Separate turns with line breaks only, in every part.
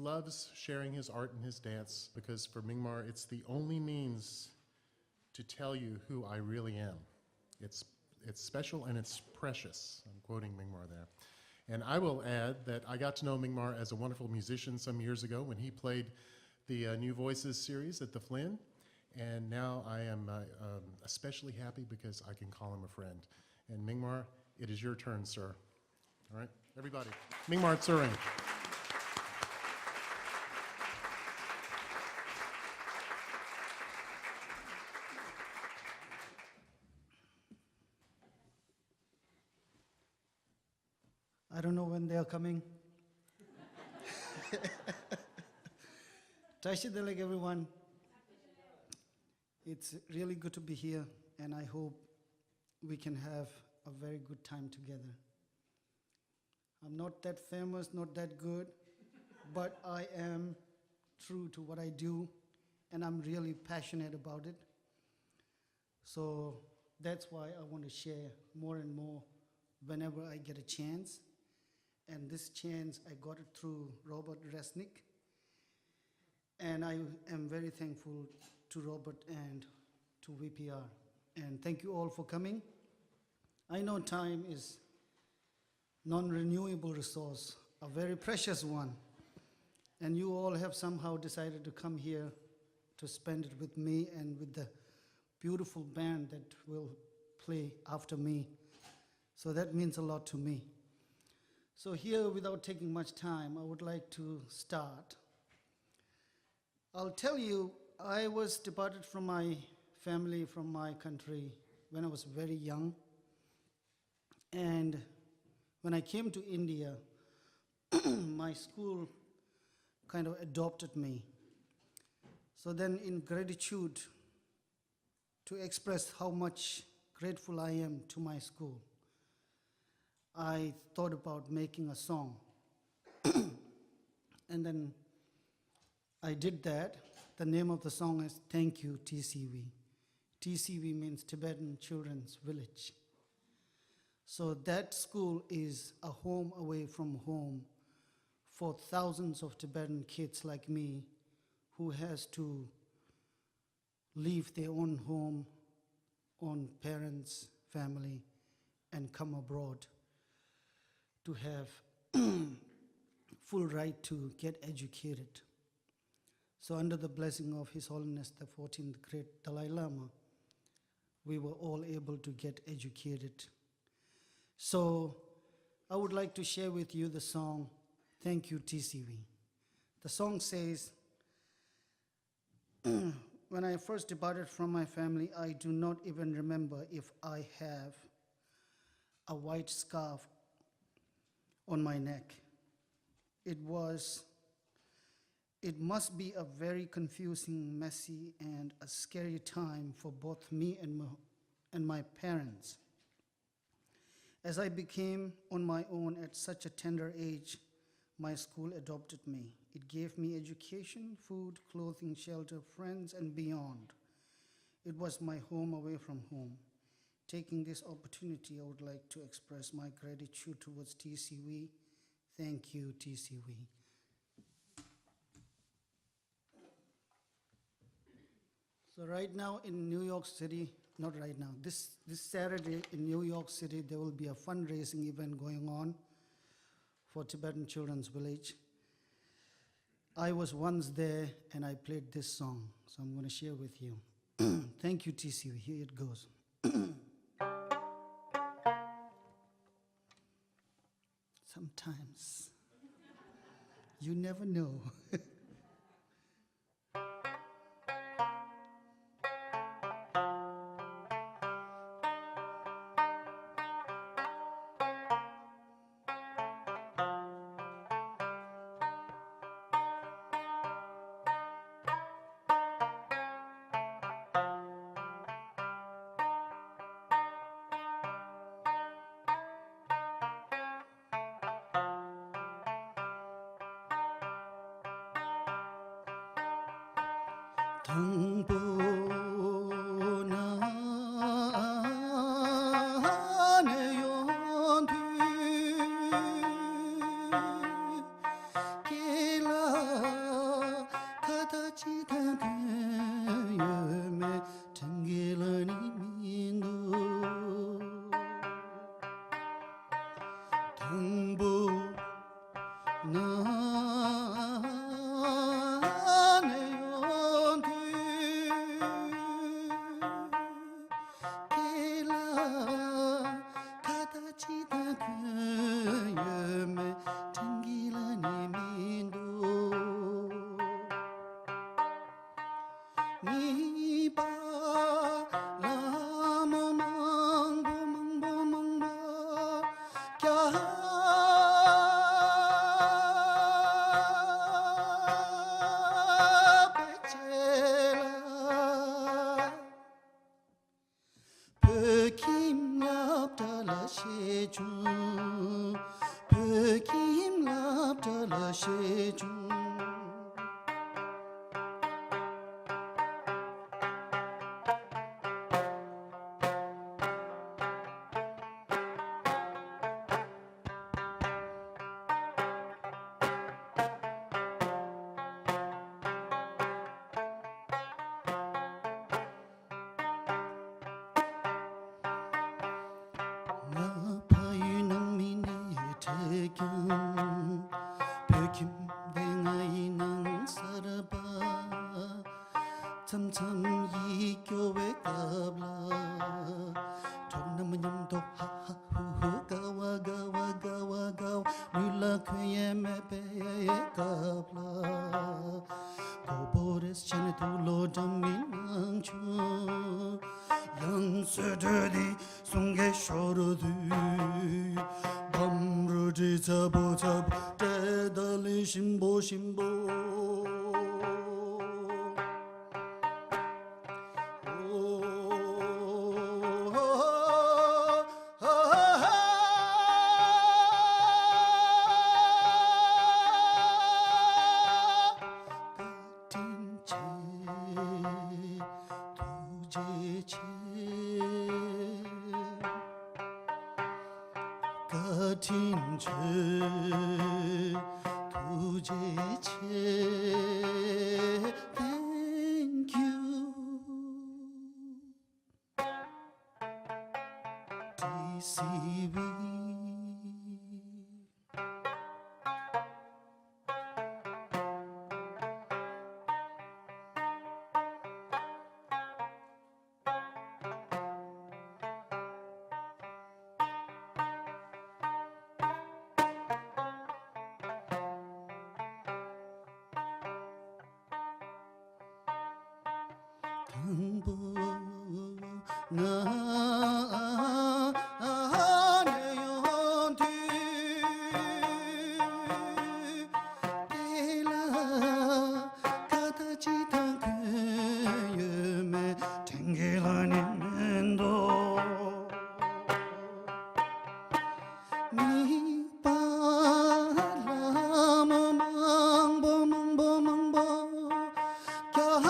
loves sharing his art and his dance because for Migmar, it's the only means to tell you who I really am. It's special and it's precious. I'm quoting Migmar there. And I will add that I got to know Migmar as a wonderful musician some years ago when he played the New Voices series at the Flynn. And now I am especially happy because I can call him a friend. And Migmar, it is your turn, sir. All right, everybody. Migmar Tsering.
I don't know when they are coming. Taishidalik, everyone. It's really good to be here, and I hope we can have a very good time together. I'm not that famous, not that good, but I am true to what I do, and I'm really passionate about it. So that's why I want to share more and more whenever I get a chance. And this chance, I got it through Robert Resnick. And I am very thankful to Robert and to VPR. And thank you all for coming. I know time is non-renewable resource, a very precious one. And you all have somehow decided to come here to spend it with me and with the beautiful band that will play after me. So that means a lot to me. So here, without taking much time, I would like to start. I'll tell you, I was departed from my family, from my country, when I was very young. And when I came to India, my school kind of adopted me. So then in gratitude, to express how much grateful I am to my school, I thought about making a song. And then I did that. The name of the song is Thank You, TCV. TCV means Tibetan Children's Village. So that school is a home away from home for thousands of Tibetan kids like me who has to leave their own home, own parents, family, and come abroad to have full right to get educated. So under the blessing of His Holiness the 14th Great Dalai Lama, we were all able to get educated. So I would like to share with you the song, Thank You, TCV. The song says, when I first departed from my family, I do not even remember if I have a white scarf on my neck. It must be a very confusing, messy, and a scary time for both me and my parents. As I became on my own at such a tender age, my school adopted me. It gave me education, food, clothing, shelter, friends, and beyond. It was my home away from home. Taking this opportunity, I would like to express my gratitude towards TCV. Thank you, TCV. So right now in New York City, not right now, this Saturday in New York City, there will be a fundraising event going on for Tibetan Children's Village. I was once there and I played this song, so I'm going to share with you. Thank you, TCV. Here it goes. Sometimes you never know. Kela 가다치다 그여매 정길하니 민도 동부 나네온 뒤 길라 가다치다 그여매 정길하니 민도 니바 라모 망보 망보 망보 갸 베체라 베킴랍달라 셰중 베킴랍달라 셰중 나파유낭민의 대경 백임댕아이낭 살아봐 참참 이 교회 갑라 정남은 염도 하하후후 가와 가와 가와 가와 룰라쾌에 매배에 갑라 고보레스 전에 둘러잠민낭추 양수들이 송게 쇼르드 밤르지 잡어 잡어 대달리 신보 신보 같은 죄 두제체 Thank you TCV 당부 나네온 뒤 길라 가다치다 그여매 댕길하니 맨도 니바라모 망보 망보 망보 갸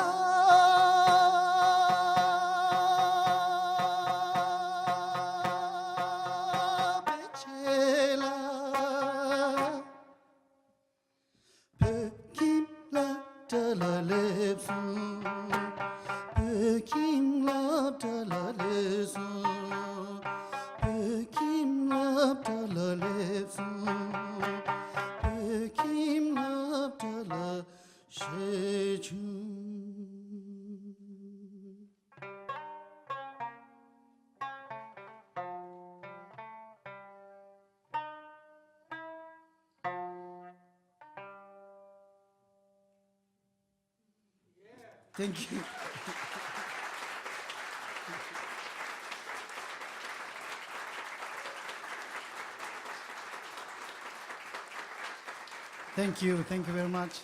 Thank you. Thank you very much.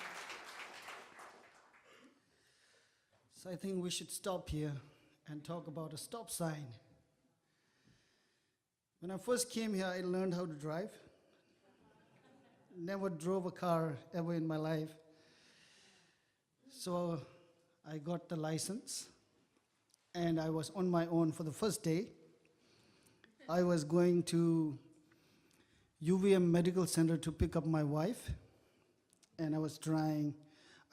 So I think we should stop here and talk about a stop sign. When I first came here, I learned how to drive. Never drove a car ever in my life. So I got the license and I was on my own for the first day. I was going to UVM Medical Center to pick up my wife. and I was trying,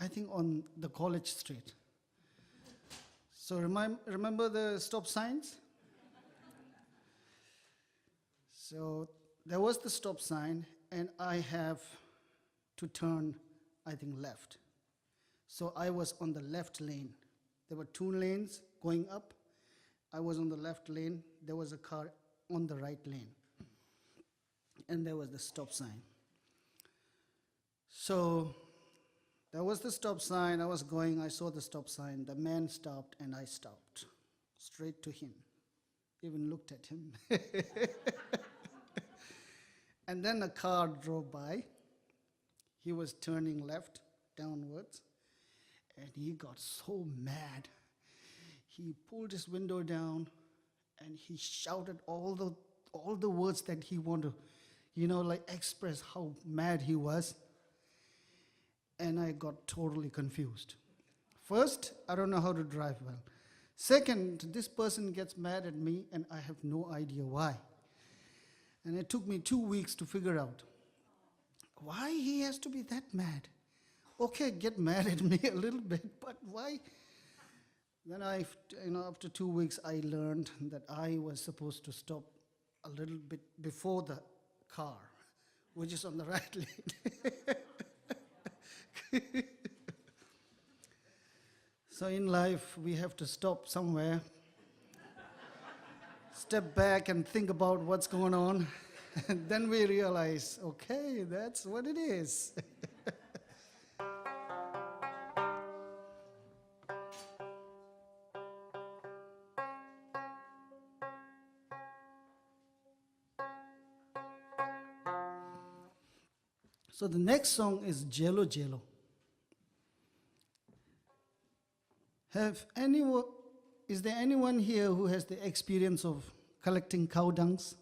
I think on the College Street. So remember the stop signs? So there was the stop sign, and I have to turn, I think, left. So I was on the left lane. There were 2 lanes going up. I was on the left lane. There was a car on the right lane. And there was the stop sign. So there was the stop sign. I was going. I saw the stop sign. The man stopped, and I stopped straight to him. Even looked at him. And then a car drove by. He was turning left, downwards, and he got so mad. He pulled his window down, and he shouted all the words that he wanted to, like express how mad he was. And I got totally confused. First, I don't know how to drive well. Second, this person gets mad at me, and I have no idea why. And it took me 2 weeks to figure out why he has to be that mad. Okay, get mad at me a little bit, but why? Then after 2 weeks, I learned that I was supposed to stop a little bit before the car, which is on the right lane. So in life, we have to stop somewhere, step back and think about what's going on, and then we realize, okay, that's what it is. So the next song is Jello Jello. Is there anyone here who has the experience of collecting cow dungs?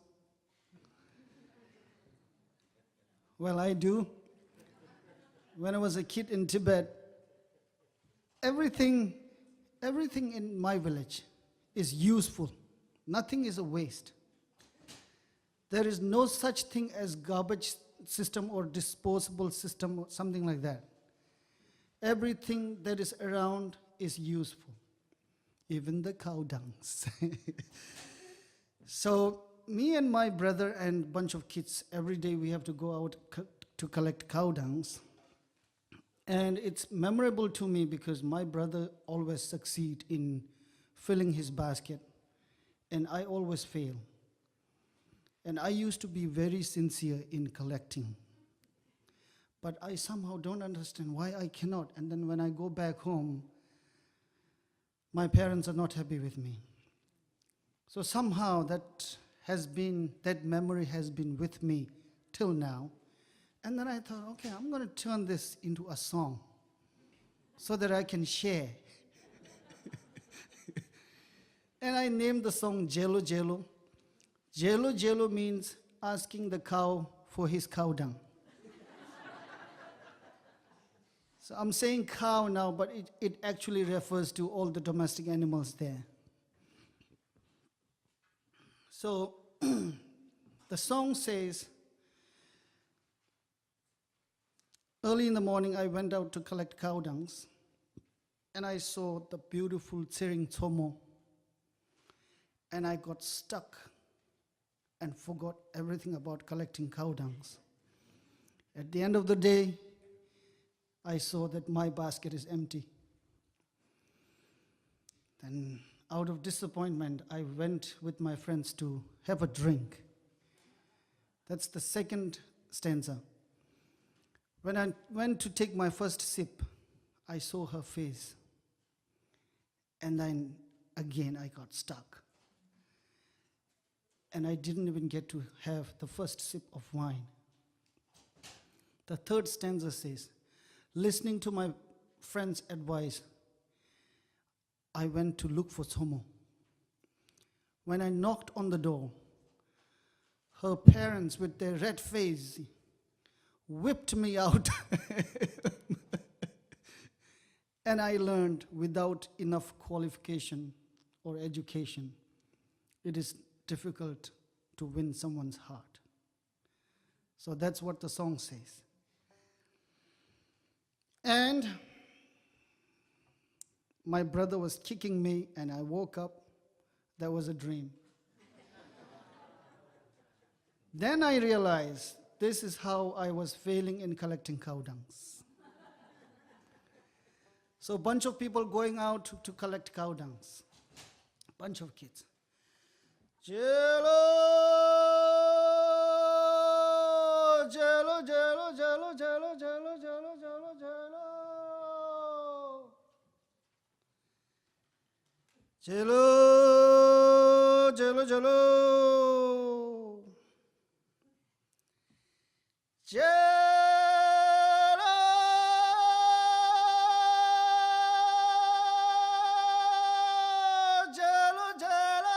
Well, I do. When I was a kid in Tibet, everything in my village is useful. Nothing is a waste. There is no such thing as garbage system or disposable system or something like that. Everything that is around is useful, even the cow dungs. So me and my brother and a bunch of kids, every day we have to go out to collect cow dungs. And it's memorable to me because my brother always succeed in filling his basket, and I always fail. And I used to be very sincere in collecting. But I somehow don't understand why I cannot. And then when I go back home, my parents are not happy with me. So somehow that memory has been with me till now. And then I thought, okay, I'm going to turn this into a song so that I can share. And I named the song Jello Jello. Jello Jello means asking the cow for his cow dung. So I'm saying cow now, but it actually refers to all the domestic animals there. So the song says, early in the morning I went out to collect cow dungs, and I saw the beautiful Tsering Tsomo, and I got stuck and forgot everything about collecting cow dungs. At the end of the day, I saw that my basket is empty. Then, out of disappointment, I went with my friends to have a drink. That's the second stanza. When I went to take my first sip, I saw her face. And then again, I got stuck. And I didn't even get to have the first sip of wine. The third stanza says, listening to my friend's advice, I went to look for Tsomo. When I knocked on the door, her parents with their red face whipped me out. And I learned without enough qualification or education, it is difficult to win someone's heart. So that's what the song says. And my brother was kicking me, and I woke up. That was a dream. Then I realized this is how I was failing in collecting cow dungs. So a bunch of people going out to collect cow dungs. Bunch of kids. Jello, jello, jello, jello, jello, jello, jello, jello, jello. Jello, jello, jello. Jello, jello, jello.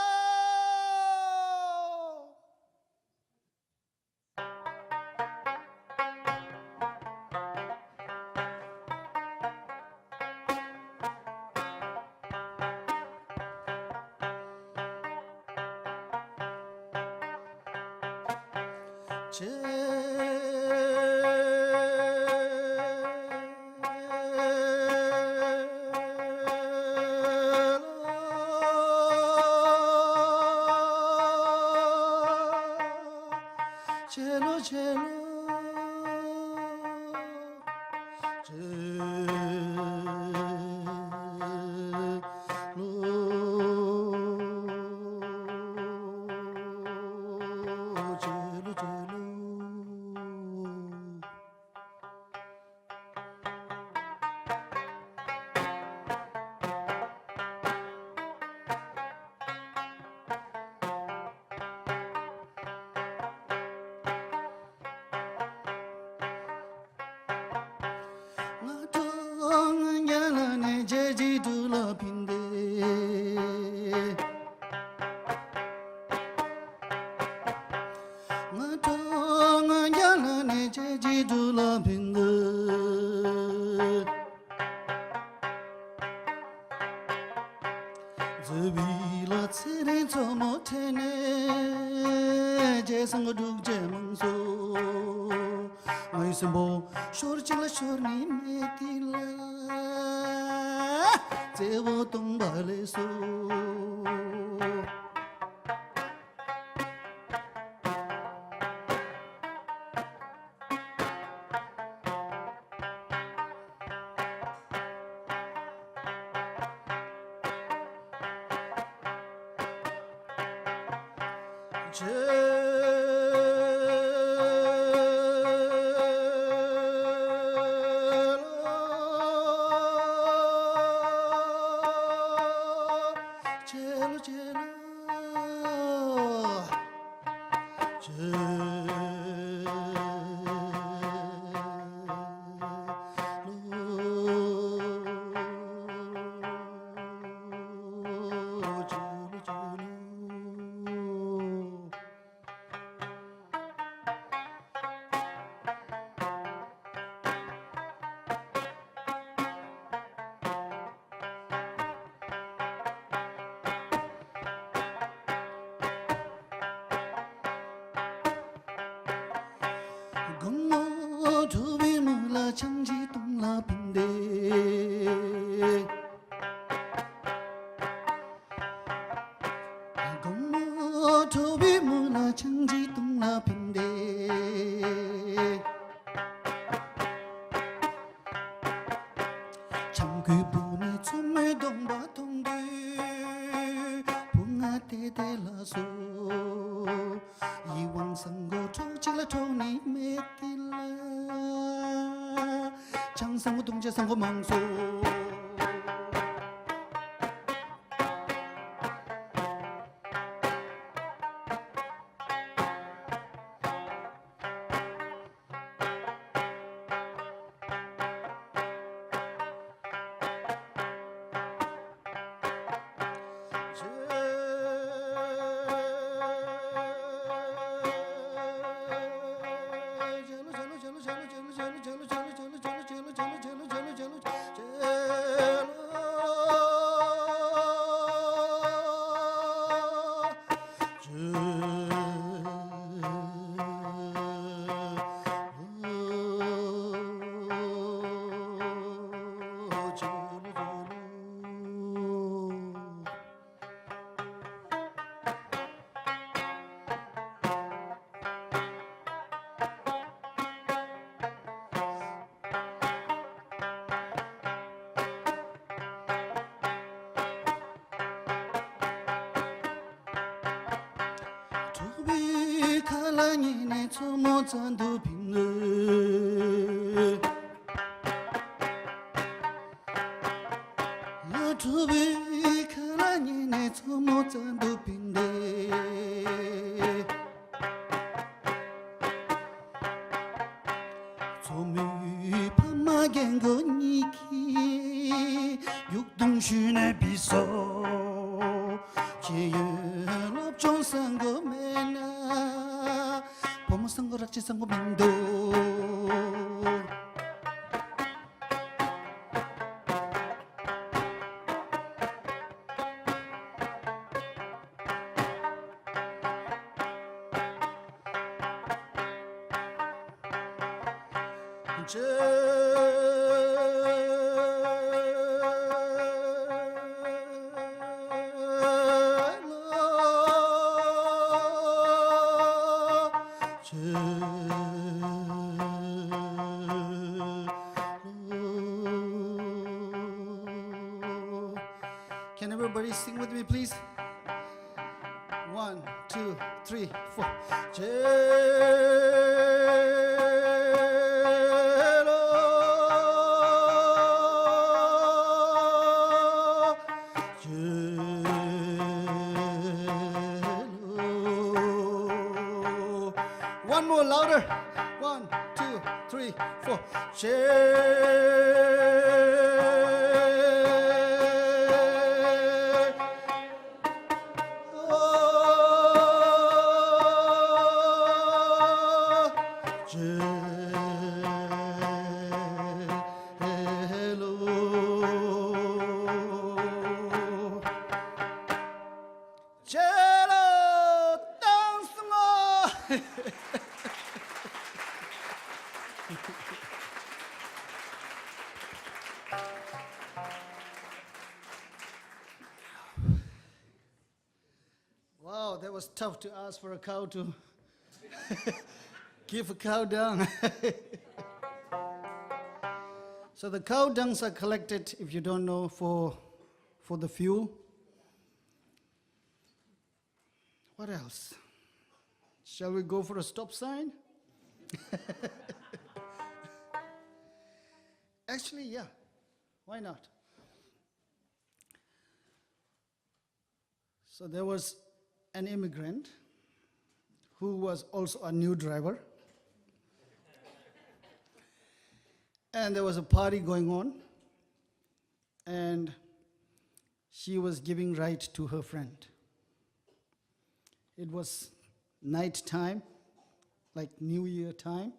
Jello, jello, jello, jello. Migmar Tsering 제성거 둑제멍소 어이스모 쇼르질라 쇼르니 메틸라 제보 동발레소 gommo dhubi mula changji tungla pinde gommo dhubi mula changji tungla pinde chamgui buni chumme dongba tongde bunga te de la so 이왕 상고 총질라 총이 메틸라 장상고 동제상고 망소 칼라니네 초모잔도 빙네 유튜브 칼라니네 초모잔도 빙네 소미 밤마겐 거니기 육등신의 비서 제연업 종상거 매나 범상거 락지상거 민도 Can everybody sing with me, please? 1, 2, 3, 4. One more louder. 1, 2, 3, 4. Wow, that was tough to ask for a cow to give a cow dung. So the cow dungs are collected, if you don't know, for the fuel. What else? Shall we go for a stop sign? Actually, yeah. Why not? So there was an immigrant who was also a new driver. And there was a party going on. And she was giving ride to her friend. It was night time, like New Year time.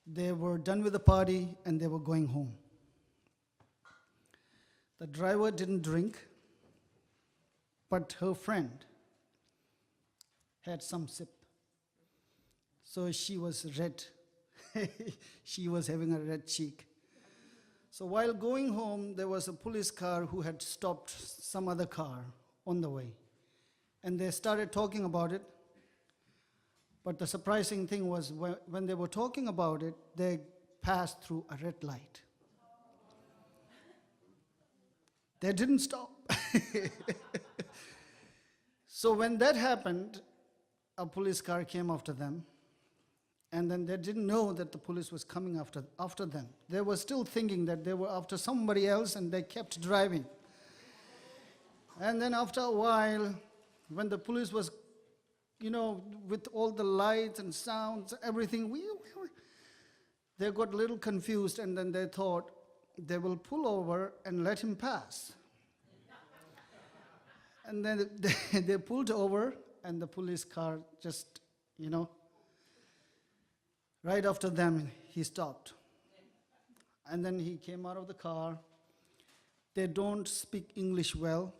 They were done with the party and they were going home. The driver didn't drink, but her friend had some sip. So she was red. She was having a red cheek. So while going home, there was a police car who had stopped some other car on the way. And they started talking about it. But the surprising thing was when they were talking about it, they passed through a red light. They didn't stop. So when that happened, a police car came after them. And then they didn't know that the police was coming after them. They were still thinking that they were after somebody else, and they kept driving. And then after a while, when the police was, with all the lights and sounds, everything, they got a little confused, and then they thought they will pull over and let him pass. And then they pulled over, and the police car just, right after them, he stopped. And then he came out of the car. They don't speak English well.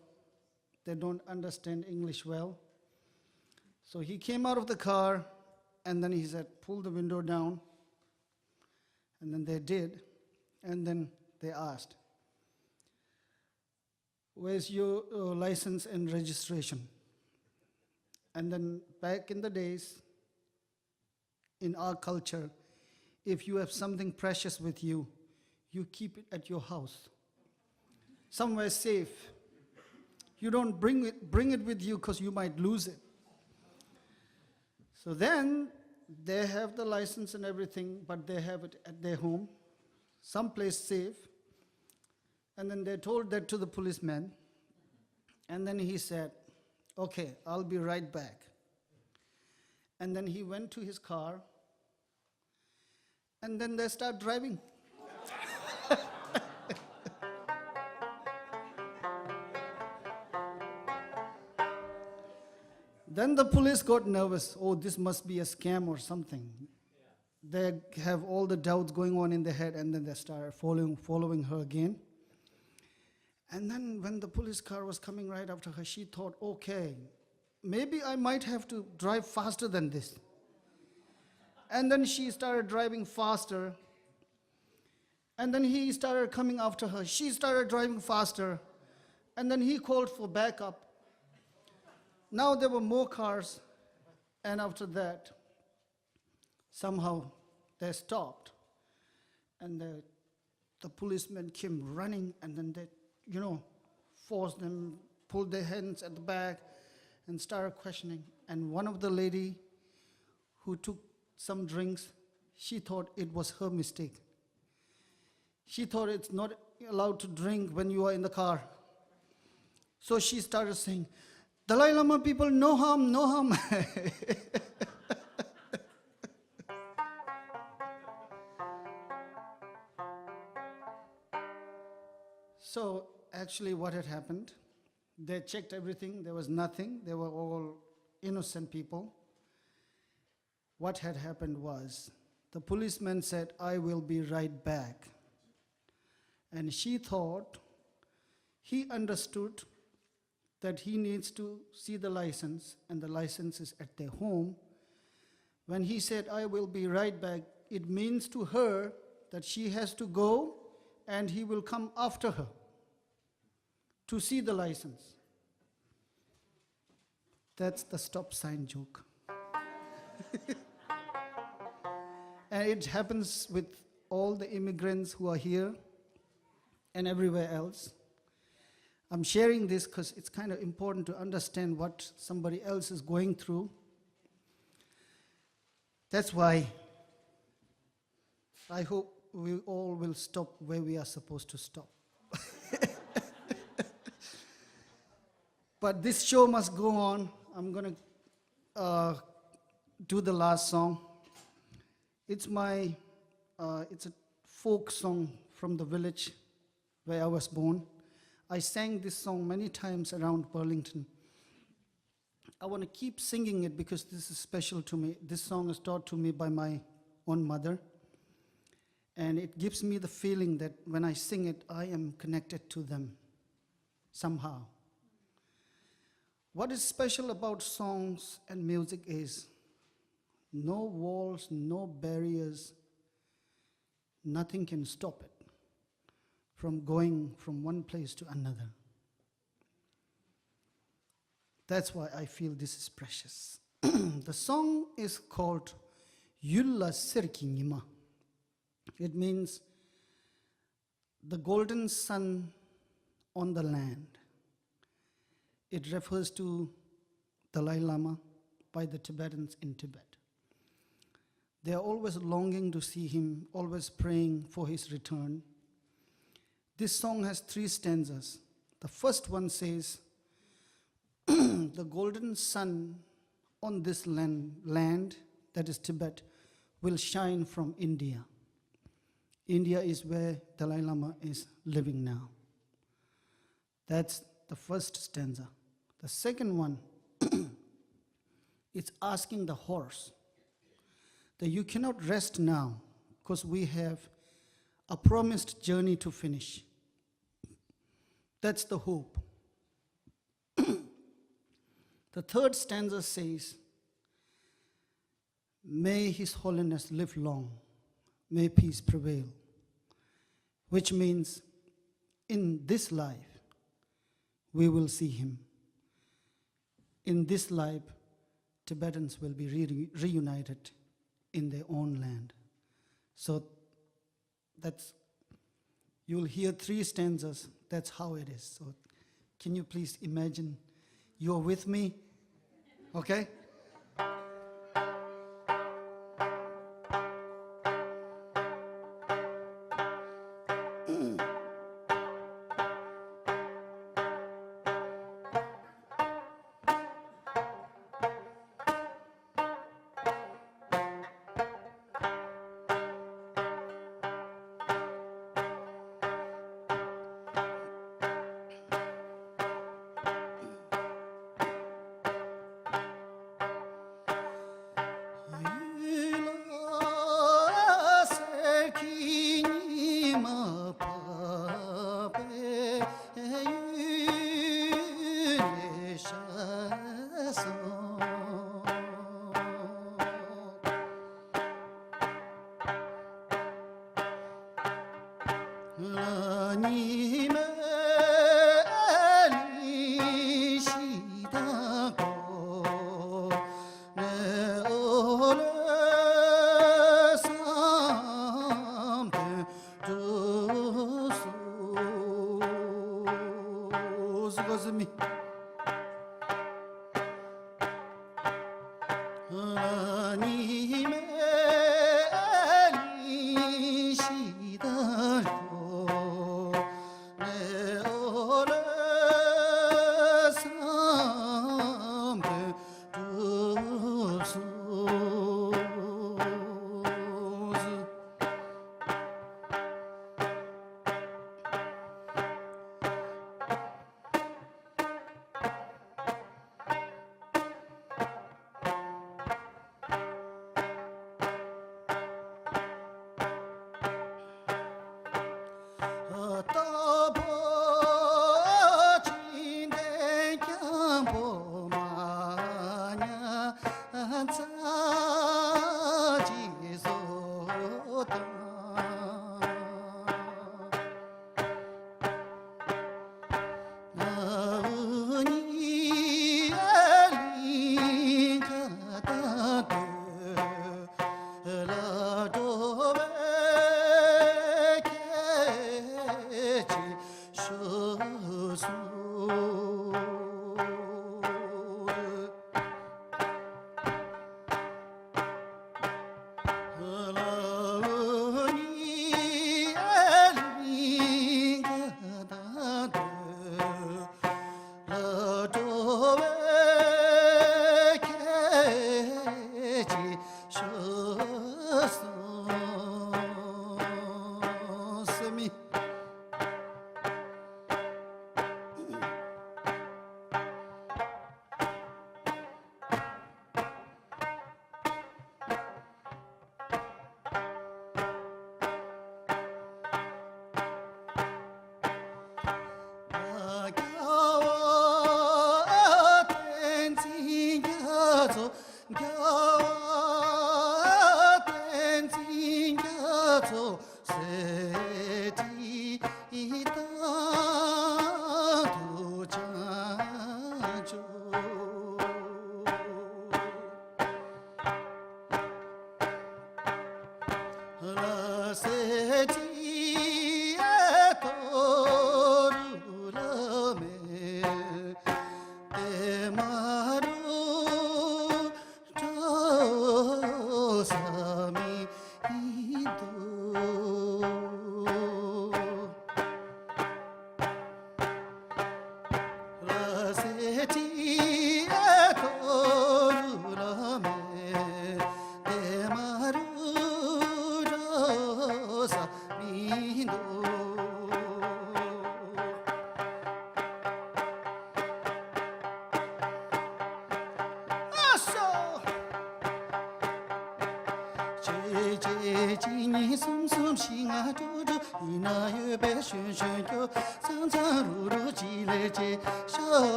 They don't understand English well. So he came out of the car, and then he said, pull the window down. And then they did. And then they asked, where's your license and registration? And then back in the days, in our culture, if you have something precious with you, you keep it at your house, somewhere safe. You don't bring it with you because you might lose it. So then they have the license and everything, but they have it at their home, someplace safe. And then they told that to the policeman. And then he said, okay, I'll be right back. And then he went to his car. And then they start driving. Then the police got nervous. Oh, this must be a scam or something. They have all the doubts going on in their head, and then they started following her again. And then when the police car was coming right after her, she thought, okay, maybe I might have to drive faster than this. And then she started driving faster. And then he started coming after her. She started driving faster. And then he called for backup. Now there were more cars. And after that, somehow they stopped. And the policemen came running, and then they, forced them, pulled their hands at the back, and started questioning. And one of the lady who took some drinks, she thought it was her mistake. She thought it's not allowed to drink when you are in the car. So she started saying, Dalai Lama people, no harm, no harm. So actually what had happened, they checked everything, there was nothing, they were all innocent people. What had happened was, the policeman said, I will be right back. And she thought, he understood that he needs to see the license, and the license is at their home. When he said, I will be right back, it means to her that she has to go and he will come after her to see the license. That's the stop sign joke. And it happens with all the immigrants who are here and everywhere else. I'm sharing this because it's kind of important to understand what somebody else is going through. That's why I hope we all will stop where we are supposed to stop. But this show must go on. I'm going to do the last song. It's a folk song from the village where I was born. I sang this song many times around Burlington. I want to keep singing it because this is special to me. This song is taught to me by my own mother. And it gives me the feeling that when I sing it, I am connected to them somehow. What is special about songs and music is no walls, no barriers, nothing can stop it from going from one place to another. That's why I feel this is precious. The song is called Yulla Sirkinyima. It means the golden sun on the land. It refers to Dalai Lama by the Tibetans in Tibet. They are always longing to see him, always praying for his return. This song has 3 stanzas. The first one says, the golden sun on this land, that is Tibet, will shine from India. India is where Dalai Lama is living now. That's the first stanza. The second one, it's asking the horse that you cannot rest now because we have a promised journey to finish. That's the hope. The third stanza says, may His Holiness live long, may peace prevail, which means in this life, we will see him. In this life, Tibetans will be reunited in their own land. So you'll hear 3 stanzas, that's how it is. So can you please imagine you're with me? Okay?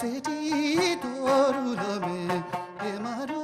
Seti toru lame, emaru